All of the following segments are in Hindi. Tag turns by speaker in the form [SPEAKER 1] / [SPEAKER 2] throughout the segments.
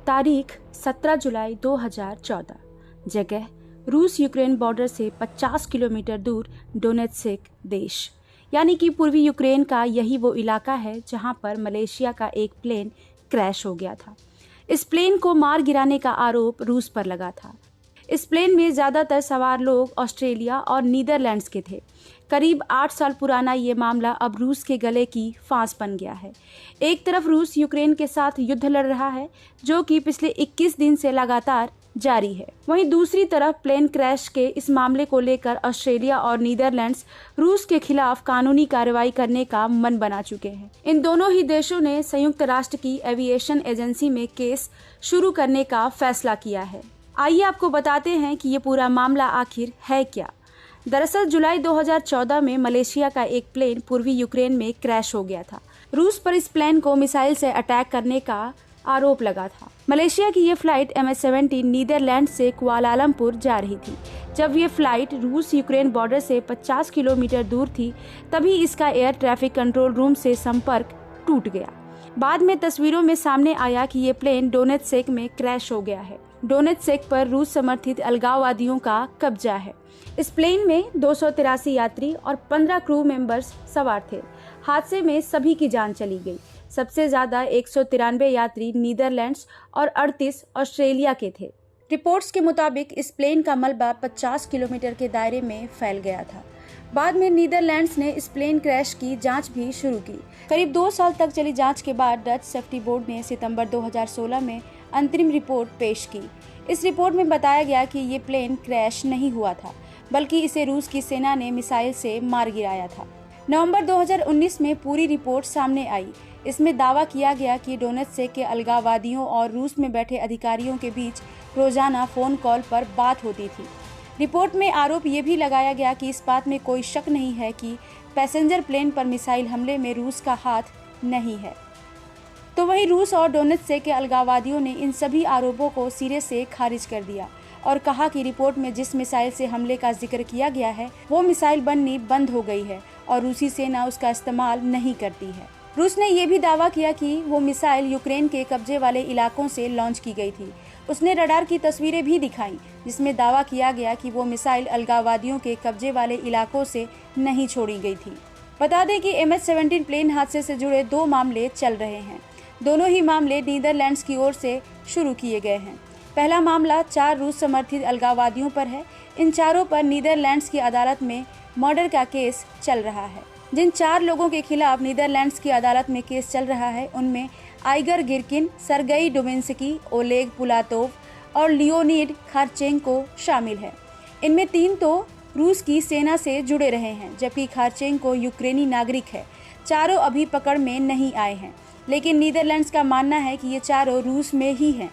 [SPEAKER 1] तारीख 17 जुलाई 2014। जगह रूस यूक्रेन बॉर्डर से 50 किलोमीटर दूर डोनेत्स्क देश, यानी कि पूर्वी यूक्रेन का यही वो इलाका है जहां पर मलेशिया का एक प्लेन क्रैश हो गया था। इस प्लेन को मार गिराने का आरोप रूस पर लगा था। इस प्लेन में ज़्यादातर सवार लोग ऑस्ट्रेलिया और नीदरलैंड्स के थे। करीब 8 साल पुराना ये मामला अब रूस के गले की फांस बन गया है। एक तरफ रूस यूक्रेन के साथ युद्ध लड़ रहा है, जो कि पिछले 21 दिन से लगातार जारी है। वहीं दूसरी तरफ प्लेन क्रैश के इस मामले को लेकर ऑस्ट्रेलिया और नीदरलैंड्स रूस के खिलाफ कानूनी कार्रवाई करने का मन बना चुके हैं। इन दोनों ही देशों ने संयुक्त राष्ट्र की एविएशन एजेंसी में केस शुरू करने का फैसला किया है। आइए आपको बताते हैं कि ये पूरा मामला आखिर है क्या। दरअसल जुलाई 2014 में मलेशिया का एक प्लेन पूर्वी यूक्रेन में क्रैश हो गया था। रूस पर इस प्लेन को मिसाइल से अटैक करने का आरोप लगा था। मलेशिया की ये फ्लाइट MH17 नीदरलैंड से कुआलालंपुर जा रही थी। जब ये फ्लाइट रूस यूक्रेन बॉर्डर से 50 किलोमीटर दूर थी, तभी इसका एयर ट्रैफिक कंट्रोल रूम से संपर्क टूट गया। बाद में तस्वीरों में सामने आया कि ये प्लेन डोनेत्स्क में क्रैश हो गया है। डोनेत्स्क पर रूस समर्थित अलगाववादियों का कब्जा है। इस प्लेन में 283 यात्री और 15 क्रू मेंबर्स सवार थे। हादसे में सभी की जान चली गई। सबसे ज्यादा 193 यात्री नीदरलैंड्स और 38 ऑस्ट्रेलिया के थे। रिपोर्ट्स के मुताबिक इस प्लेन का मलबा 50 किलोमीटर के दायरे में फैल गया था। बाद में नीदरलैंड्स ने इस प्लेन क्रैश की जांच भी शुरू की। करीब 2 साल तक चली जांच के बाद डच सेफ्टी बोर्ड ने सितंबर 2016 में अंतरिम रिपोर्ट पेश की। इस रिपोर्ट में बताया गया कि ये प्लेन क्रैश नहीं हुआ था, बल्कि इसे रूस की सेना ने मिसाइल से मार गिराया था। नवंबर 2019 में पूरी रिपोर्ट सामने आई। इसमें दावा किया गया कि डोनेत्स्क के अलगाववादियों और रूस में बैठे अधिकारियों के बीच रोजाना फोन कॉल पर बात होती थी। रिपोर्ट में आरोप ये भी लगाया गया कि इस बात में कोई शक नहीं है कि पैसेंजर प्लेन पर मिसाइल हमले में रूस का हाथ नहीं है। तो वहीं रूस और डोनेत्स्क के अलगाववादियों ने इन सभी आरोपों को सिरे से खारिज कर दिया और कहा कि रिपोर्ट में जिस मिसाइल से हमले का जिक्र किया गया है, वो मिसाइल बननी बंद हो गई है और रूसी सेना उसका इस्तेमाल नहीं करती है। रूस ने यह भी दावा किया कि वो मिसाइल यूक्रेन के कब्जे वाले इलाकों से लॉन्च की गई थी। उसने रडार की तस्वीरें भी दिखाई, जिसमें दावा किया गया कि वो मिसाइल अलगाववादियों के कब्जे वाले इलाकों से नहीं छोड़ी गई थी। बता दें कि MH17 प्लेन हादसे से जुड़े 2 मामले चल रहे हैं। दोनों ही मामले नीदरलैंड्स की ओर से शुरू किए गए हैं। पहला मामला 4 रूस समर्थित अलगाववादियों पर है। इन चारों पर नीदरलैंड्स की अदालत में मर्डर का केस चल रहा है। जिन 4 लोगों के खिलाफ नीदरलैंड्स की अदालत में केस चल रहा है, उनमें आइगर गिरकिन, सर्गेई डोमिन्स्की, ओलेग पुलातोव और लियोनिड खारचेंको शामिल है। इनमें 3 तो रूस की सेना से जुड़े रहे हैं, जबकि खारचेंको यूक्रेनी नागरिक है। चारों अभी पकड़ में नहीं आए हैं, लेकिन नीदरलैंड्स का मानना है कि ये चारों रूस में ही हैं।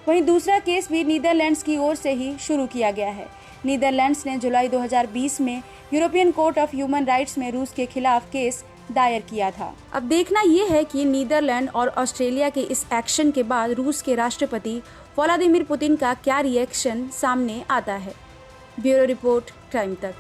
[SPEAKER 1] वहीं दूसरा केस भी नीदरलैंड्स की ओर से ही शुरू किया गया है। नीदरलैंड्स ने जुलाई 2020 में European court of human rights में रूस के खिलाफ केस दायर किया था। अब देखना ये है कि नीदरलैंड और ऑस्ट्रेलिया के इस एक्शन के बाद रूस के राष्ट्रपति व्लादिमीर पुतिन का क्या रिएक्शन सामने आता है। ब्यूरो रिपोर्ट, टाइम तक।